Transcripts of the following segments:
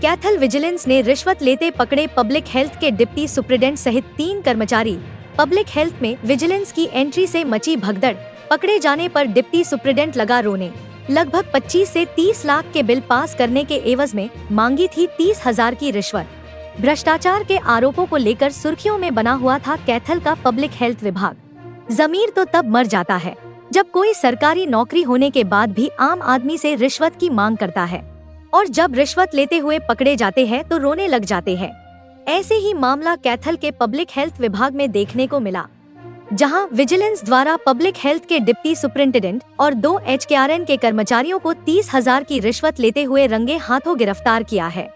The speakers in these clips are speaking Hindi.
कैथल विजिलेंस ने रिश्वत लेते पकड़े पब्लिक हेल्थ के डिप्टी सुप्रिटेंडेंट सहित 3 कर्मचारी। पब्लिक हेल्थ में विजिलेंस की एंट्री से मची भगदड़, पकड़े जाने पर डिप्टी सुप्रिटेंडेंट लगा रोने। लगभग 25 से 30 लाख के बिल पास करने के एवज में मांगी थी 30,000 की रिश्वत। भ्रष्टाचार के आरोपों को लेकर सुर्खियों में बना हुआ था कैथल का पब्लिक हेल्थ विभाग। जमीर तो तब मर जाता है जब कोई सरकारी नौकरी होने के बाद भी आम आदमी से रिश्वत की मांग करता है, और जब रिश्वत लेते हुए पकड़े जाते हैं तो रोने लग जाते हैं। ऐसे ही मामला कैथल के पब्लिक हेल्थ विभाग में देखने को मिला, जहां विजिलेंस द्वारा पब्लिक हेल्थ के डिप्टी सुपरिंटेंडेंट और 2 HKRN के कर्मचारियों को 30,000 की रिश्वत लेते हुए रंगे हाथों गिरफ्तार किया है।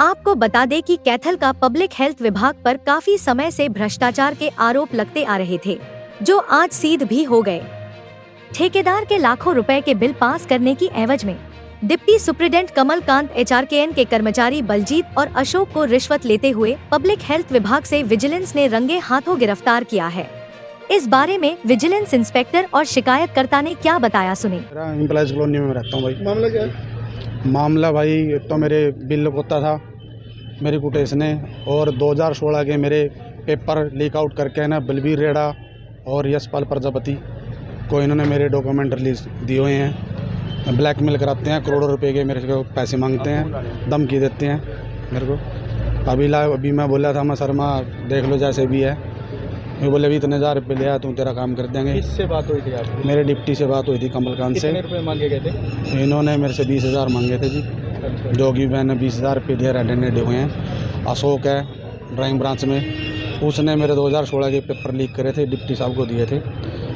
आपको बता दें कि कैथल का पब्लिक हेल्थ विभाग पर काफी समय से भ्रष्टाचार के आरोप लगते आ रहे थे, जो आज सिद्ध भी हो गए। ठेकेदार के लाखों रुपए के बिल पास करने की एवज में डिप्टी सुप्रिटेंडेंट कमलकांत HRKN के कर्मचारी बलजीत और अशोक को रिश्वत लेते हुए पब्लिक हेल्थ विभाग से विजिलेंस ने रंगे हाथों गिरफ्तार किया है। इस बारे में विजिलेंस इंस्पेक्टर और शिकायतकर्ता ने क्या बताया, सुने। एम्प्लॉयज कॉलोनी में रहता हूँ भाई। मामला क्या है? मामला भाई तो मेरे बिल होता था मेरी कुटेश ने, और 2016 के मेरे पेपर लीक आउट करके ना बलबीर रेड़ा और यशपाल प्रजापति को इन्होंने मेरे डॉक्यूमेंट रिलीज दिए हुए हैं। ब्लैकमेल कराते हैं, करोड़ों रुपए के मेरे को पैसे मांगते हैं, धमकी देते हैं मेरे को। अभी मैं बोला था, मैं शर्मा देख लो जैसे भी है। मैं बोले अभी इतने 1000 रुपये लिया, तुम तेरा काम कर देंगे। किससे बात हुई थी आपकी? मेरे डिप्टी से बात हुई थी, कमलकांत से। कितने रुपए मांगे गए थे? इन्होंने मेरे से 20,000 मांगे थे जी। अच्छा। जोगी मैंने 20,000 रुपये दिए, रेड हुए हैं। अशोक है ड्राइंग ब्रांच में, उसने मेरे 2016 के पेपर लीक करे थे, डिप्टी साहब को दिए थे।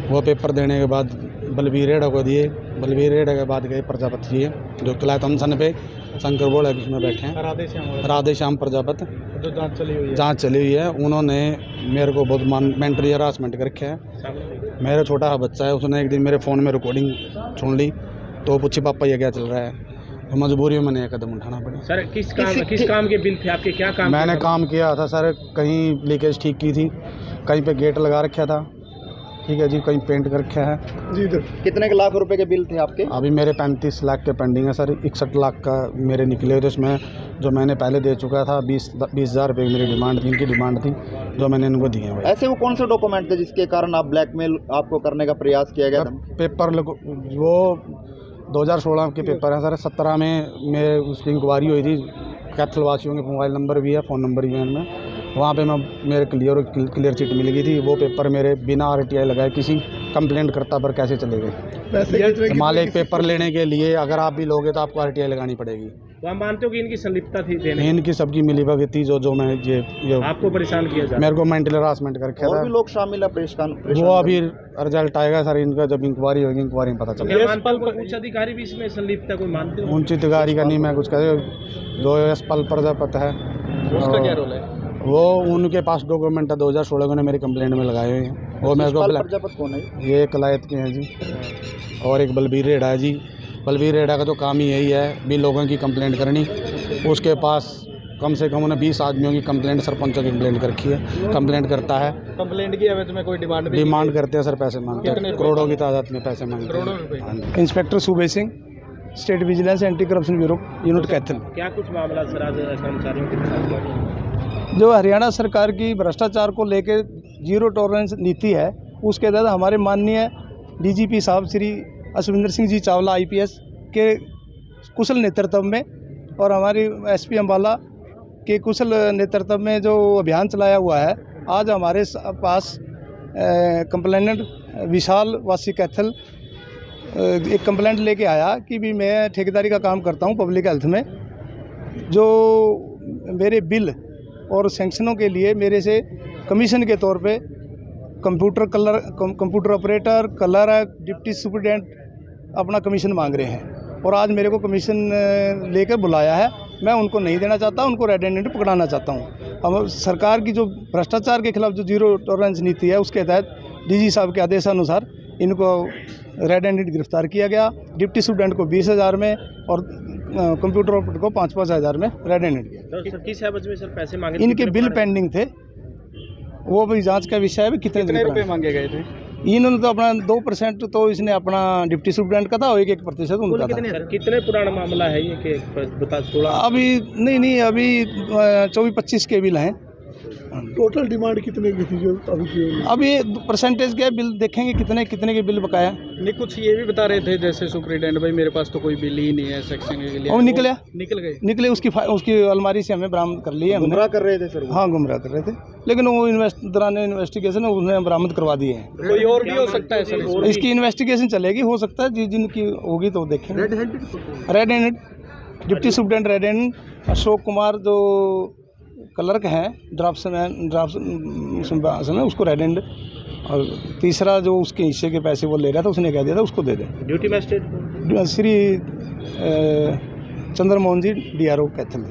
वो पेपर देने के बाद बलबीर रेड़ा को दिए। बलबीर रेड़ा के बाद गए प्रजापति जी, जो किलायत अनशन पे शंकर बोर्ड है, उसमें बैठे हैं, राधे श्याम प्रजापति, जो जांच चली हुई है। उन्होंने मेरे को बहुत मेंटली हरासमेंट कर रखा है। मेरा छोटा सा बच्चा है, उसने एक दिन मेरे फ़ोन में रिकॉर्डिंग सुन ली तो पूछी पापा ये क्या चल रहा है, तो मजबूरी में मैंने एक कदम उठाना पड़ा। सर किस काम के बिल थे आपके? क्या काम? मैंने काम किया था सर, कहीं लीकेज ठीक की थी, कहीं पे गेट लगा रखा था, ठीक है जी, कहीं पेंट कर रखा है जी। कितने के लाख रुपए के बिल थे आपके? अभी मेरे 35 लाख के पेंडिंग है सर। 61 लाख का मेरे निकले थे, उसमें जो मैंने पहले दे चुका था 20,000 रुपये की मेरी डिमांड थी, इनकी डिमांड थी, जो मैंने इनको दिए हैं। ऐसे वो कौन से डॉक्यूमेंट थे जिसके कारण आप ब्लैकमेल आपको करने का प्रयास किया गया था? पेपर वो 2016 के पेपर हैं सर। 17 में उसकी इंक्वायरी हुई थी, कैथल वासियों के मोबाइल नंबर भी है, फ़ोन नंबर भी है इनमें। वहाँ पे मैं मेरे क्लियर चिट मिल गई थी। वो पेपर मेरे बिना RTI लगाए किसी कंप्लेंट करता पर कैसे चले गए? मालिक पेपर लेने के लिए अगर आप भी लोगे तो आपको RTI लगानी पड़ेगी। तो आप मानते हो कि इनकी संलिप्तता थी देने? इनकी सबकी मिलीभगत थी, जो मैं ये आपको परेशान किया जा, मेरे को मेंटल हरासमेंट करके और भी लोग शामिल है। वो अभी रिजल्ट आएगा सर इनका, जब इंक्वायरी होगी, इंक्वायरी में पता चलेगा। उच्च अधिकारी भी इसमें संलिप्तता कोई मानते हो? उच्च अधिकारी का नहीं मैं कुछ कह, जो यशपाल प्रजापति है उसका क्या रोल है? वो उनके पास डॉक्यूमेंट है 2016 को ने मेरी कंप्लेंट में लगाए हुए हैं। वो मेरे को प्रजापति कौन है? ये कलायत के हैं जी, और एक बलबीर रेड़ा है जी। बलबीर रेड़ा का तो काम ही यही है भी लोगों की कंप्लेंट करनी। उसके पास कम से कम उन्हें 20 आदमियों की कंप्लेंट, सरपंचों की कंप्लेंट कर रखी है। कंप्लेंट करता है, कंप्लेंट की एवज में कोई डिमांड करते हैं सर, पैसे मांगते हैं, करोड़ों की तादाद में पैसे मांगते हैं। इंस्पेक्टर सूबे Singh, state vigilance anti corruption bureau, unit Kaithal. क्या कुछ मामला सर आज कर्मचारियों के साथ? जो हरियाणा सरकार की भ्रष्टाचार को लेकर जीरो टॉलरेंस नीति है, उसके तहत हमारे माननीय DGP साहब श्री अश्विंदर सिंह जी चावला IPS के कुशल नेतृत्व में और हमारी SP अम्बाला के कुशल नेतृत्व में जो अभियान चलाया हुआ है, आज हमारे पास कंप्लेनेंट विशाल वासी कैथल एक कंप्लेंट लेके आया कि भी मैं ठेकेदारी का काम करता हूं पब्लिक हेल्थ में। जो मेरे बिल और सैंक्शनों के लिए मेरे से कमीशन के तौर पे computer operator, clerk, deputy superintendent अपना कमीशन मांग रहे हैं, और आज मेरे को कमीशन लेकर बुलाया है। मैं उनको नहीं देना चाहता, उनको रेड हैंडेड पकड़ाना चाहता हूं। हम सरकार की जो भ्रष्टाचार के खिलाफ जो जीरो टॉलरेंस नीति है, उसके तहत DG साहब के आदेशानुसार इनको रेड हैंडेड गिरफ्तार किया गया। डिप्टी सुपरिटेंडेंट को 20,000 में और कंप्यूटर ऑपरेटर को 5-5 हज़ार में रेड हैंडेड किया। किस एवज में सर पैसे मांगे? इनके बिल पेंडिंग थे, वो भी जांच का विषय है। कितने रुपए मांगे गए थे? इन्होंने तो अपना 2% तो इसने अपना डिप्टी सुप्रीडेंट का था और 1% उनका था। सर कितने पुराना मामला है ये कि बता 16? अभी नहीं अभी 24-25 के बिल हैं। टोटल डिमांड कितने की थी जो अभी की? अभी परसेंटेज के बिल देखेंगे कितने के बिल बकाया। नहीं कुछ ये भी बता रहे थे जैसे सुप्रीडेंट भाई मेरे पास तो कोई बिल ही नहीं है सेक्शन के लिए। वो निकल गए उसकी अलमारी से हमें बरामद कर लिए। गुमराह कर रहे थे सर वो? हाँ गुमराह कर रहे थे, लेकिन वो दौरान इन्वेस्टिगेशन उन्हें बरामद करवा दिए हैं। कोई और भी हो सकता है सर? इसकी इन्वेस्टिगेशन चलेगी, हो सकता है जिनकी होगी तो देखेंगे। Red handed deputy superintendent red hand, Ashok Kumar जो क्लर्क हैं ड्राफ्ट उसको रेड हैंड, और तीसरा जो उसके हिस्से के पैसे वो ले रहा था उसने कह दिया था उसको दे दे। ड्यूटी मजिस्ट्रेट श्री चंद्रमोहन जी DRO कैथल।